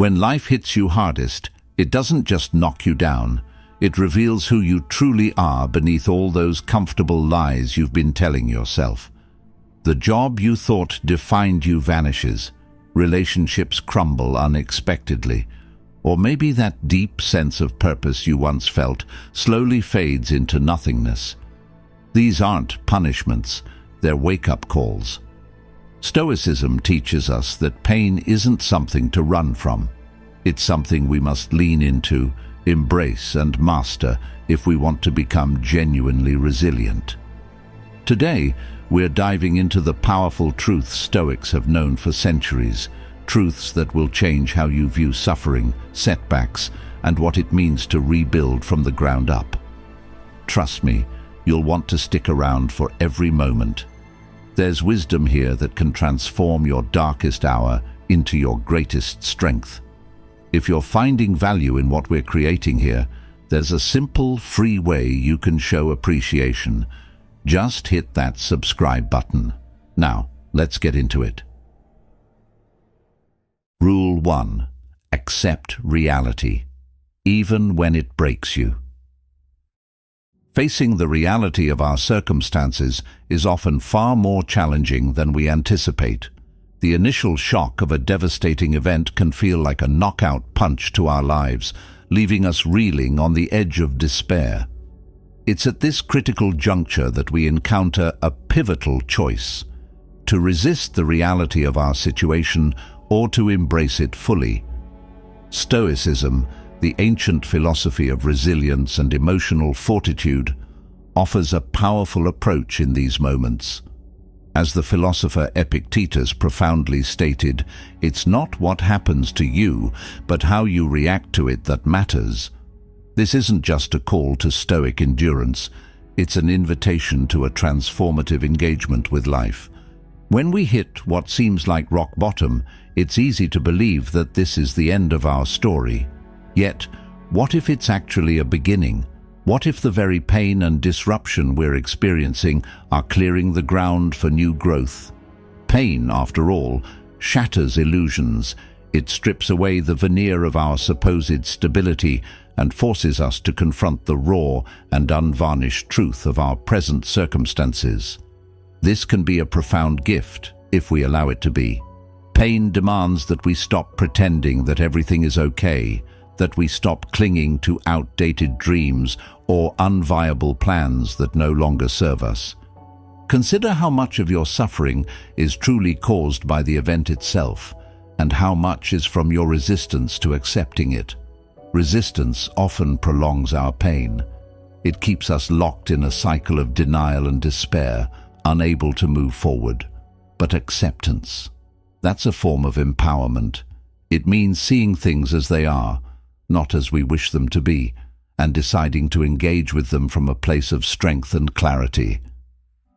When life hits you hardest, it doesn't just knock you down. It reveals who you truly are beneath all those comfortable lies you've been telling yourself. The job you thought defined you vanishes. Relationships crumble unexpectedly. Or maybe that deep sense of purpose you once felt slowly fades into nothingness. These aren't punishments, they're wake-up calls. Stoicism teaches us that pain isn't something to run from. It's something we must lean into, embrace and master if we want to become genuinely resilient. Today, we're diving into the powerful truths Stoics have known for centuries, truths that will change how you view suffering, setbacks, and what it means to rebuild from the ground up. Trust me, you'll want to stick around for every moment. There's wisdom here that can transform your darkest hour into your greatest strength. If you're finding value in what we're creating here, there's a simple, free way you can show appreciation. Just hit that subscribe button. Now, let's get into it. Rule 1. Accept reality, even when it breaks you. Facing the reality of our circumstances is often far more challenging than we anticipate. The initial shock of a devastating event can feel like a knockout punch to our lives, leaving us reeling on the edge of despair. It's at this critical juncture that we encounter a pivotal choice: to resist the reality of our situation or to embrace it fully. Stoicism, the ancient philosophy of resilience and emotional fortitude, offers a powerful approach in these moments. As the philosopher Epictetus profoundly stated, it's not what happens to you, but how you react to it that matters. This isn't just a call to stoic endurance, it's an invitation to a transformative engagement with life. When we hit what seems like rock bottom, it's easy to believe that this is the end of our story. Yet, what if it's actually a beginning? What if the very pain and disruption we're experiencing are clearing the ground for new growth? Pain, after all, shatters illusions. It strips away the veneer of our supposed stability and forces us to confront the raw and unvarnished truth of our present circumstances. This can be a profound gift, if we allow it to be. Pain demands that we stop pretending that everything is okay, that we stop clinging to outdated dreams or unviable plans that no longer serve us. Consider how much of your suffering is truly caused by the event itself, and how much is from your resistance to accepting it. Resistance often prolongs our pain. It keeps us locked in a cycle of denial and despair, unable to move forward. But acceptance, that's a form of empowerment. It means seeing things as they are, not as we wish them to be, and deciding to engage with them from a place of strength and clarity.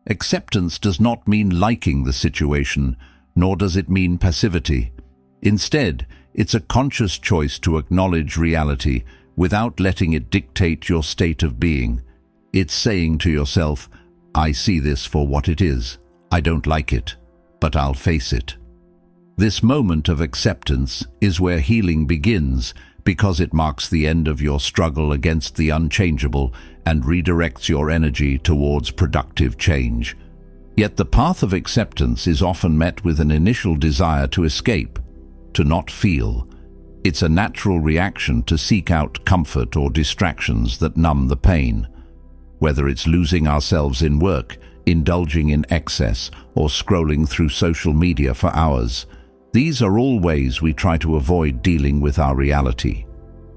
Acceptance does not mean liking the situation, nor does it mean passivity. Instead, it's a conscious choice to acknowledge reality without letting it dictate your state of being. It's saying to yourself, I see this for what it is. I don't like it, but I'll face it. This moment of acceptance is where healing begins, because it marks the end of your struggle against the unchangeable and redirects your energy towards productive change. Yet the path of acceptance is often met with an initial desire to escape, to not feel. It's a natural reaction to seek out comfort or distractions that numb the pain. Whether it's losing ourselves in work, indulging in excess, or scrolling through social media for hours, these are all ways we try to avoid dealing with our reality.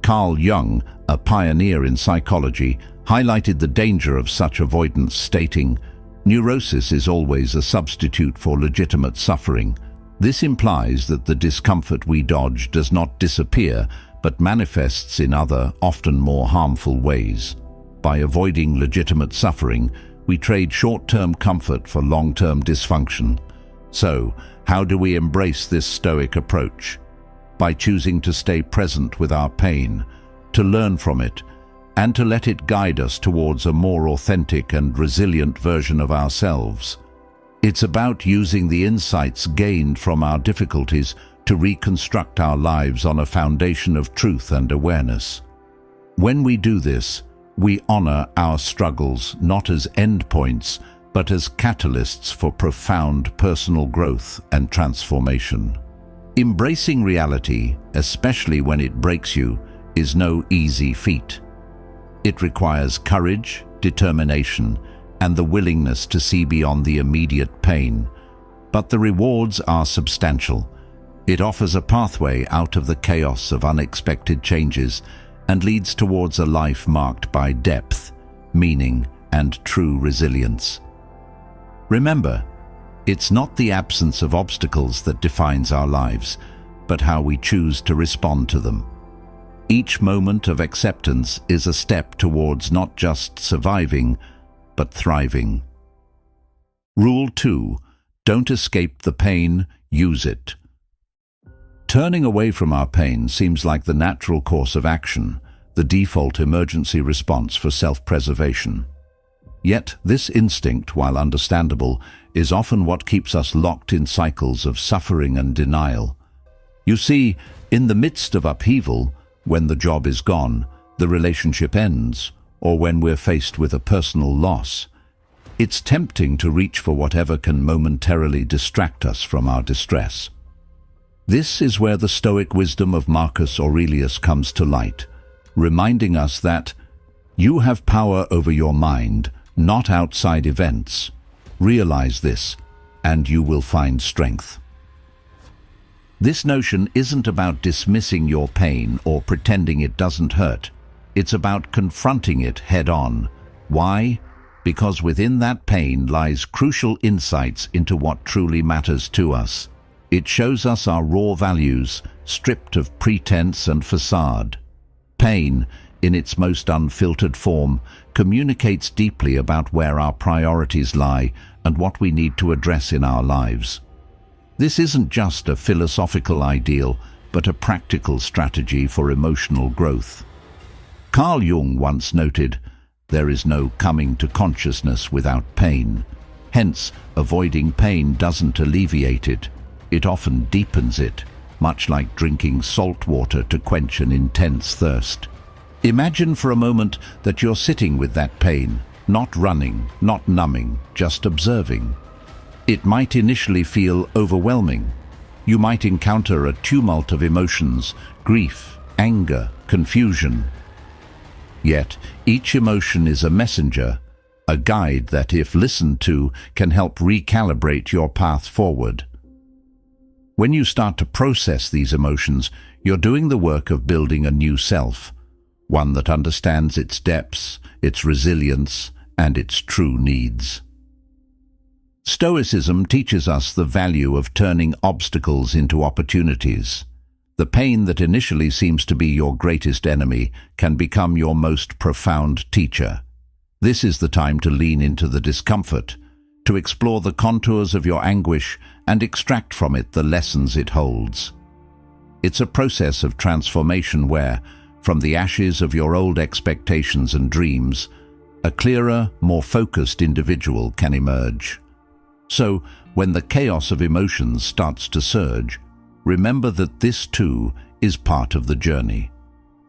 Carl Jung, a pioneer in psychology, highlighted the danger of such avoidance, stating, "Neurosis is always a substitute for legitimate suffering." This implies that the discomfort we dodge does not disappear, but manifests in other, often more harmful ways. By avoiding legitimate suffering, we trade short-term comfort for long-term dysfunction. So, how do we embrace this stoic approach? By choosing to stay present with our pain, to learn from it, and to let it guide us towards a more authentic and resilient version of ourselves. It's about using the insights gained from our difficulties to reconstruct our lives on a foundation of truth and awareness. When we do this, we honor our struggles not as endpoints, but as catalysts for profound personal growth and transformation. Embracing reality, especially when it breaks you, is no easy feat. It requires courage, determination, and the willingness to see beyond the immediate pain. But the rewards are substantial. It offers a pathway out of the chaos of unexpected changes and leads towards a life marked by depth, meaning, and true resilience. Remember, it's not the absence of obstacles that defines our lives, but how we choose to respond to them. Each moment of acceptance is a step towards not just surviving, but thriving. Rule 2. Don't escape the pain, use it. Turning away from our pain seems like the natural course of action, the default emergency response for self-preservation. Yet this instinct, while understandable, is often what keeps us locked in cycles of suffering and denial. You see, in the midst of upheaval, when the job is gone, the relationship ends, or when we're faced with a personal loss, it's tempting to reach for whatever can momentarily distract us from our distress. This is where the Stoic wisdom of Marcus Aurelius comes to light, reminding us that you have power over your mind, not outside events. Realize this, and you will find strength. This notion isn't about dismissing your pain or pretending it doesn't hurt. It's about confronting it head-on. Why? Because within that pain lies crucial insights into what truly matters to us. It shows us our raw values, stripped of pretense and facade. Pain, in its most unfiltered form, communicates deeply about where our priorities lie and what we need to address in our lives. This isn't just a philosophical ideal, but a practical strategy for emotional growth. Carl Jung once noted, "There is no coming to consciousness without pain." Hence, avoiding pain doesn't alleviate it. It often deepens it, much like drinking salt water to quench an intense thirst. Imagine for a moment that you're sitting with that pain, not running, not numbing, just observing. It might initially feel overwhelming. You might encounter a tumult of emotions, grief, anger, confusion. Yet, each emotion is a messenger, a guide that, if listened to, can help recalibrate your path forward. When you start to process these emotions, you're doing the work of building a new self, one that understands its depths, its resilience, and its true needs. Stoicism teaches us the value of turning obstacles into opportunities. The pain that initially seems to be your greatest enemy can become your most profound teacher. This is the time to lean into the discomfort, to explore the contours of your anguish and extract from it the lessons it holds. It's a process of transformation where, from the ashes of your old expectations and dreams, a clearer, more focused individual can emerge. So, when the chaos of emotions starts to surge, remember that this too is part of the journey.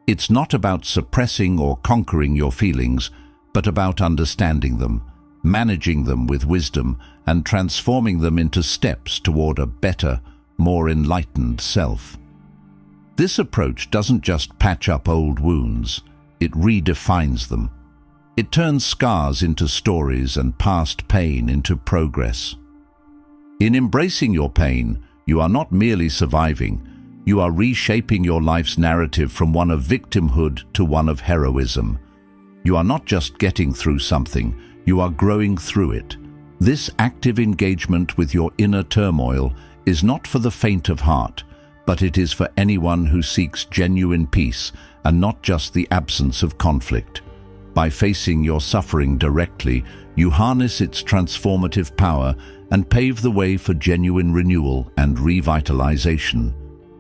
It's not about suppressing or conquering your feelings, but about understanding them, managing them with wisdom, and transforming them into steps toward a better, more enlightened self. This approach doesn't just patch up old wounds, it redefines them. It turns scars into stories and past pain into progress. In embracing your pain, you are not merely surviving, you are reshaping your life's narrative from one of victimhood to one of heroism. You are not just getting through something, you are growing through it. This active engagement with your inner turmoil is not for the faint of heart, but it is for anyone who seeks genuine peace and not just the absence of conflict. By facing your suffering directly, you harness its transformative power and pave the way for genuine renewal and revitalization.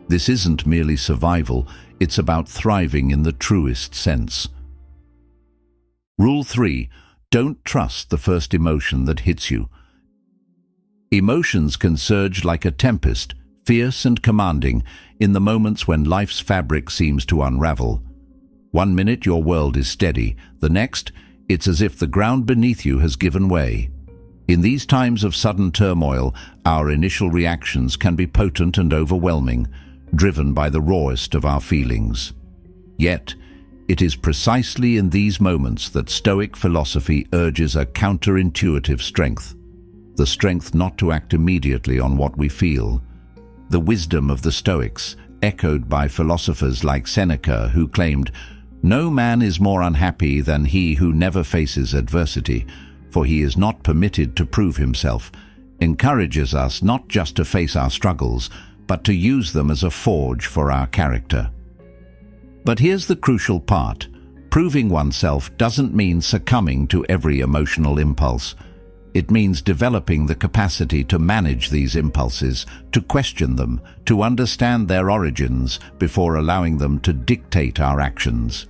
This isn't merely survival, it's about thriving in the truest sense. Rule 3. Don't trust the first emotion that hits you. Emotions can surge like a tempest, fierce and commanding in the moments when life's fabric seems to unravel. One minute your world is steady, the next, it's as if the ground beneath you has given way. In these times of sudden turmoil, our initial reactions can be potent and overwhelming, driven by the rawest of our feelings. Yet, it is precisely in these moments that Stoic philosophy urges a counterintuitive strength, the strength not to act immediately on what we feel. The wisdom of the Stoics, echoed by philosophers like Seneca, who claimed, "No man is more unhappy than he who never faces adversity, for he is not permitted to prove himself," encourages us not just to face our struggles, but to use them as a forge for our character. But here's the crucial part. Proving oneself doesn't mean succumbing to every emotional impulse. It means developing the capacity to manage these impulses, to question them, to understand their origins before allowing them to dictate our actions.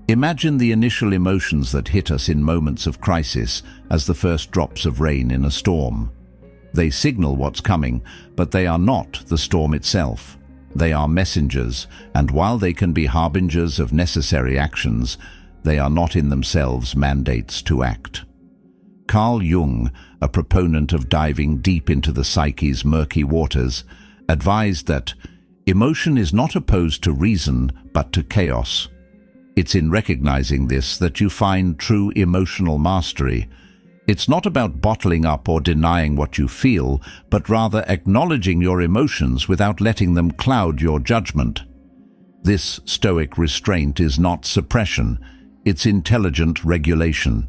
Imagine the initial emotions that hit us in moments of crisis as the first drops of rain in a storm. They signal what's coming, but they are not the storm itself. They are messengers, and while they can be harbingers of necessary actions, they are not in themselves mandates to act. Carl Jung, a proponent of diving deep into the psyche's murky waters, advised that emotion is not opposed to reason, but to chaos. It's in recognizing this that you find true emotional mastery. It's not about bottling up or denying what you feel, but rather acknowledging your emotions without letting them cloud your judgment. This Stoic restraint is not suppression, it's intelligent regulation.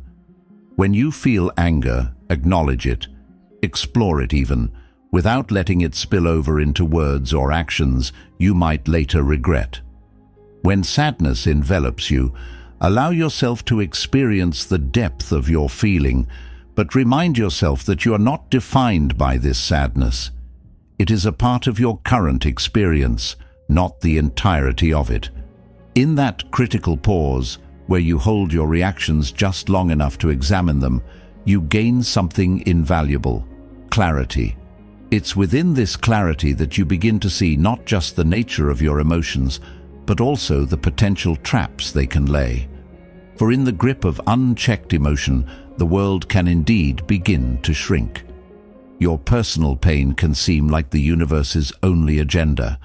When you feel anger, acknowledge it, explore it even, without letting it spill over into words or actions you might later regret. When sadness envelops you, allow yourself to experience the depth of your feeling, but remind yourself that you are not defined by this sadness. It is a part of your current experience, not the entirety of it. In that critical pause, where you hold your reactions just long enough to examine them, you gain something invaluable: clarity. It's within this clarity that you begin to see not just the nature of your emotions, but also the potential traps they can lay. For in the grip of unchecked emotion, the world can indeed begin to shrink. Your personal pain can seem like the universe's only agenda,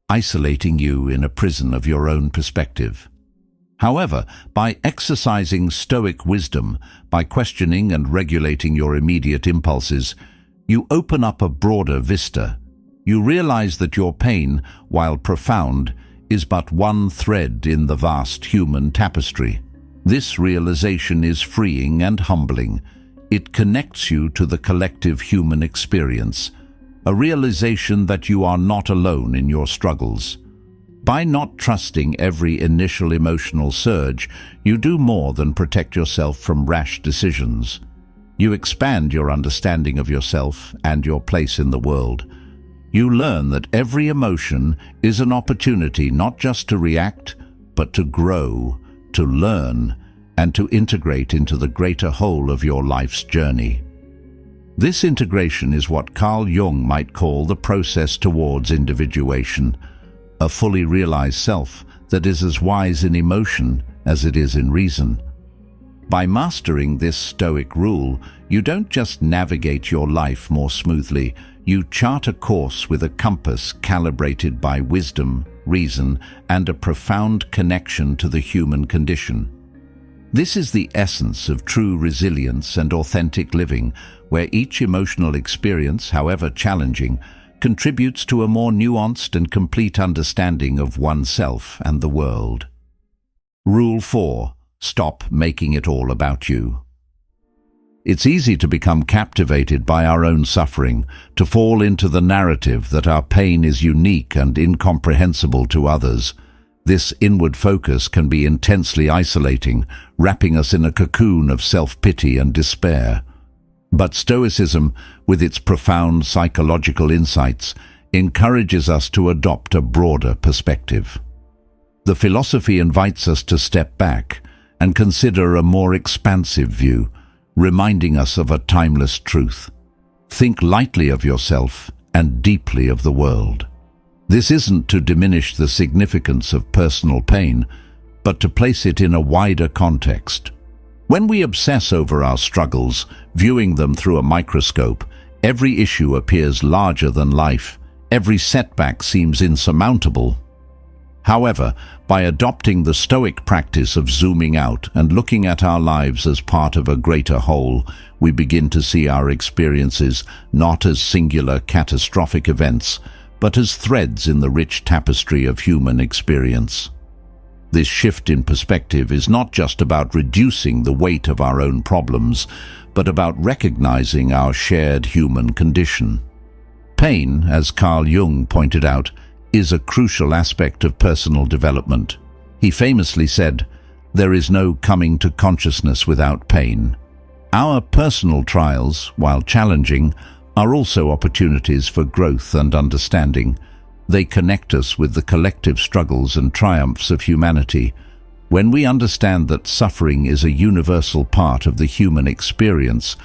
isolating you in a prison of your own perspective. However, by exercising Stoic wisdom, by questioning and regulating your immediate impulses, you open up a broader vista. You realize that your pain, while profound, is but one thread in the vast human tapestry. This realization is freeing and humbling. It connects you to the collective human experience, a realization that you are not alone in your struggles. By not trusting every initial emotional surge, you do more than protect yourself from rash decisions. You expand your understanding of yourself and your place in the world. You learn that every emotion is an opportunity not just to react, but to grow, to learn, and to integrate into the greater whole of your life's journey. This integration is what Carl Jung might call the process towards individuation, a fully realized self that is as wise in emotion as it is in reason. By mastering this Stoic rule, you don't just navigate your life more smoothly, you chart a course with a compass calibrated by wisdom, reason, and a profound connection to the human condition. This is the essence of true resilience and authentic living, where each emotional experience, however challenging, contributes to a more nuanced and complete understanding of oneself and the world. Rule 4. Stop making it all about you. It's easy to become captivated by our own suffering, to fall into the narrative that our pain is unique and incomprehensible to others. This inward focus can be intensely isolating, wrapping us in a cocoon of self-pity and despair. But Stoicism, with its profound psychological insights, encourages us to adopt a broader perspective. The philosophy invites us to step back and consider a more expansive view, reminding us of a timeless truth. Think lightly of yourself and deeply of the world. This isn't to diminish the significance of personal pain, but to place it in a wider context. When we obsess over our struggles, viewing them through a microscope, every issue appears larger than life. Every setback seems insurmountable. However, by adopting the Stoic practice of zooming out and looking at our lives as part of a greater whole, we begin to see our experiences not as singular catastrophic events, but as threads in the rich tapestry of human experience. This shift in perspective is not just about reducing the weight of our own problems, but about recognizing our shared human condition. Pain, as Carl Jung pointed out, is a crucial aspect of personal development. He famously said, "There is no coming to consciousness without pain." Our personal trials, while challenging, are also opportunities for growth and understanding. They connect us with the collective struggles and triumphs of humanity. When we understand that suffering is a universal part of the human experience,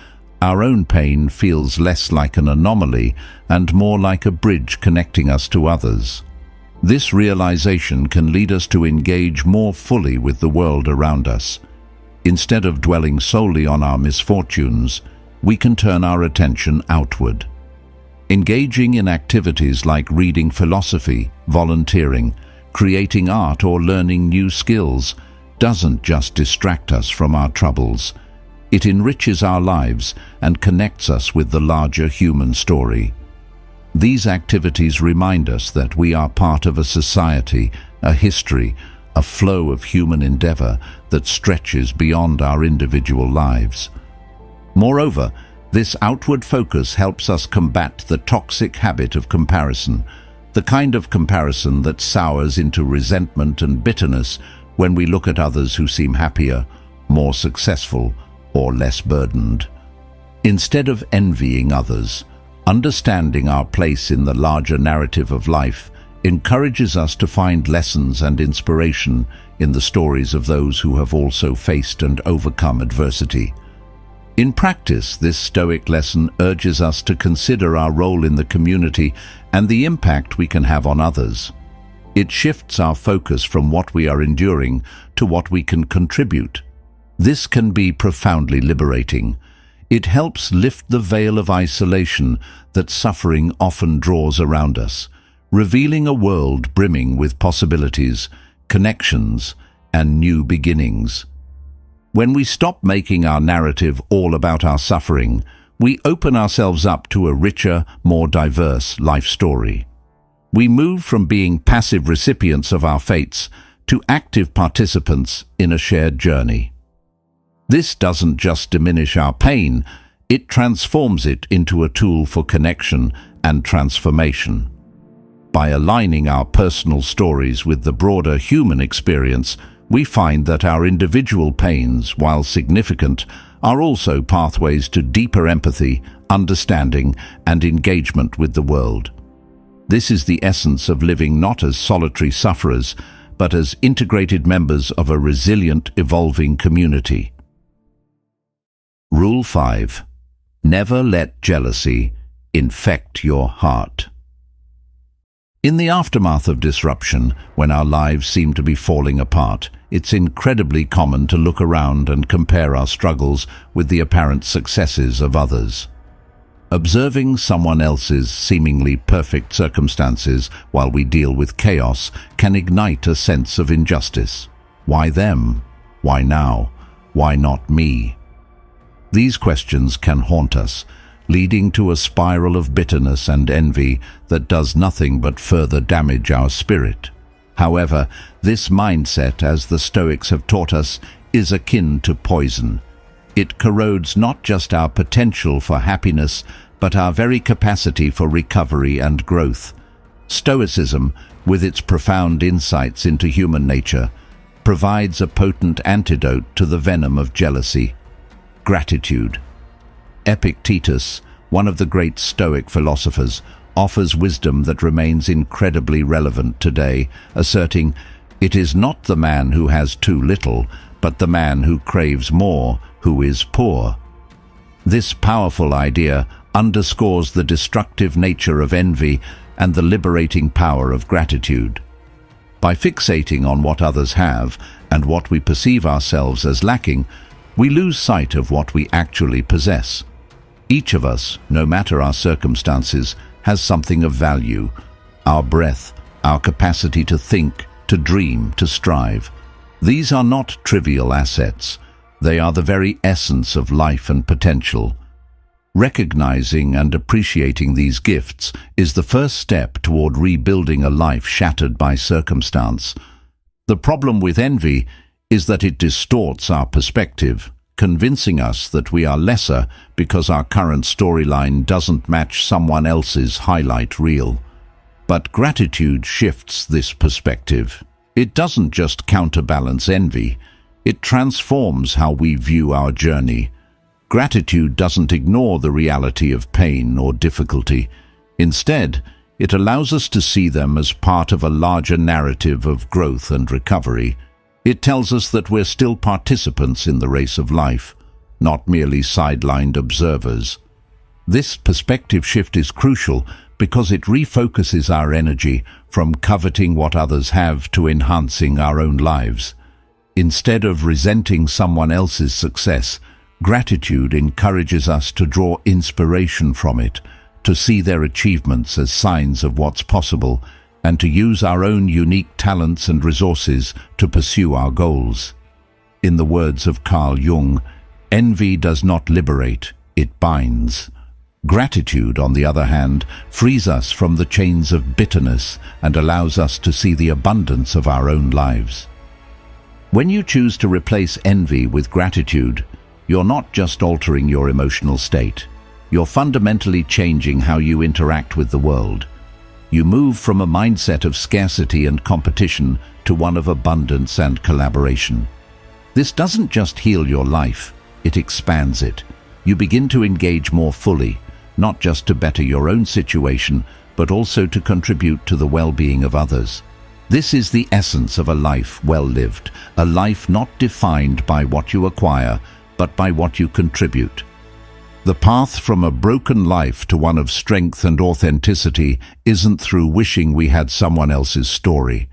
our own pain feels less like an anomaly and more like a bridge connecting us to others. This realization can lead us to engage more fully with the world around us. Instead of dwelling solely on our misfortunes, we can turn our attention outward. Engaging in activities like reading philosophy, volunteering, creating art, or learning new skills doesn't just distract us from our troubles. It enriches our lives and connects us with the larger human story. These activities remind us that we are part of a society, a history, a flow of human endeavor that stretches beyond our individual lives. Moreover, this outward focus helps us combat the toxic habit of comparison, the kind of comparison that sours into resentment and bitterness when we look at others who seem happier, more successful, or less burdened. Instead of envying others, understanding our place in the larger narrative of life encourages us to find lessons and inspiration in the stories of those who have also faced and overcome adversity. In practice, this Stoic lesson urges us to consider our role in the community and the impact we can have on others. It shifts our focus from what we are enduring to what we can contribute. This can be profoundly liberating. It helps lift the veil of isolation that suffering often draws around us, revealing a world brimming with possibilities, connections, and new beginnings. When we stop making our narrative all about our suffering, we open ourselves up to a richer, more diverse life story. We move from being passive recipients of our fates to active participants in a shared journey. This doesn't just diminish our pain, it transforms it into a tool for connection and transformation. By aligning our personal stories with the broader human experience, we find that our individual pains, while significant, are also pathways to deeper empathy, understanding, and engagement with the world. This is the essence of living not as solitary sufferers, but as integrated members of a resilient, evolving community. Rule 5. Never let jealousy infect your heart. In the aftermath of disruption, when our lives seem to be falling apart, it's incredibly common to look around and compare our struggles with the apparent successes of others. Observing someone else's seemingly perfect circumstances while we deal with chaos can ignite a sense of injustice. Why them? Why now? Why not me? These questions can haunt us, leading to a spiral of bitterness and envy that does nothing but further damage our spirit. However, this mindset, as the Stoics have taught us, is akin to poison. It corrodes not just our potential for happiness, but our very capacity for recovery and growth. Stoicism, with its profound insights into human nature, provides a potent antidote to the venom of jealousy: gratitude. Epictetus, one of the great Stoic philosophers, offers wisdom that remains incredibly relevant today, asserting, "It is not the man who has too little, but the man who craves more, who is poor." This powerful idea underscores the destructive nature of envy and the liberating power of gratitude. By fixating on what others have and what we perceive ourselves as lacking, we lose sight of what we actually possess. Each of us, no matter our circumstances, has something of value: our breath, our capacity to think, to dream, to strive. These are not trivial assets. They are the very essence of life and potential. Recognizing and appreciating these gifts is the first step toward rebuilding a life shattered by circumstance. The problem with envy is that it distorts our perspective, convincing us that we are lesser because our current storyline doesn't match someone else's highlight reel. But gratitude shifts this perspective. It doesn't just counterbalance envy, it transforms how we view our journey. Gratitude doesn't ignore the reality of pain or difficulty. Instead, it allows us to see them as part of a larger narrative of growth and recovery. It tells us that we're still participants in the race of life, not merely sidelined observers. This perspective shift is crucial because it refocuses our energy from coveting what others have to enhancing our own lives. Instead of resenting someone else's success, gratitude encourages us to draw inspiration from it, to see their achievements as signs of what's possible, and to use our own unique talents and resources to pursue our goals. In the words of Carl Jung, envy does not liberate, it binds. Gratitude, on the other hand, frees us from the chains of bitterness and allows us to see the abundance of our own lives. When you choose to replace envy with gratitude, you're not just altering your emotional state. You're fundamentally changing how you interact with the world. You move from a mindset of scarcity and competition to one of abundance and collaboration. This doesn't just heal your life, it expands it. You begin to engage more fully, not just to better your own situation, but also to contribute to the well-being of others. This is the essence of a life well lived, a life not defined by what you acquire, but by what you contribute. The path from a broken life to one of strength and authenticity isn't through wishing we had someone else's story.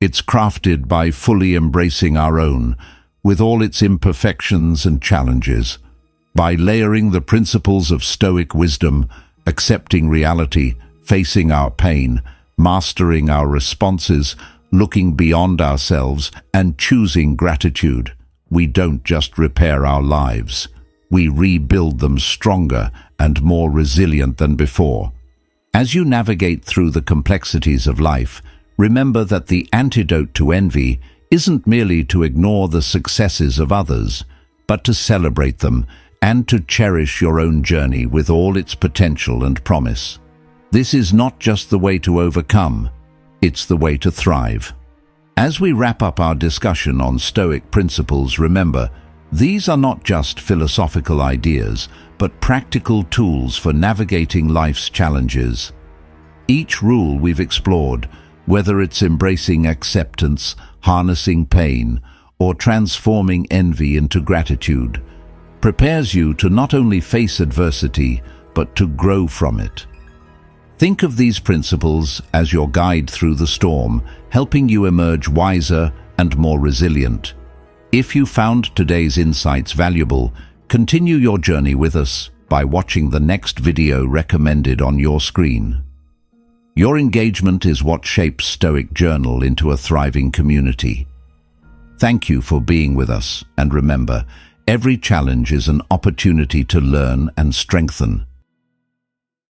It's crafted by fully embracing our own, with all its imperfections and challenges. By layering the principles of stoic wisdom, accepting reality, facing our pain, mastering our responses, looking beyond ourselves, and choosing gratitude, we don't just repair our lives. We rebuild them stronger and more resilient than before. As you navigate through the complexities of life, remember that the antidote to envy isn't merely to ignore the successes of others, but to celebrate them and to cherish your own journey with all its potential and promise. This is not just the way to overcome, it's the way to thrive. As we wrap up our discussion on Stoic principles, remember, these are not just philosophical ideas, but practical tools for navigating life's challenges. Each rule we've explored, whether it's embracing acceptance, harnessing pain, or transforming envy into gratitude, prepares you to not only face adversity, but to grow from it. Think of these principles as your guide through the storm, helping you emerge wiser and more resilient. If you found today's insights valuable, continue your journey with us by watching the next video recommended on your screen. Your engagement is what shapes Stoic Journal into a thriving community. Thank you for being with us, and remember, every challenge is an opportunity to learn and strengthen.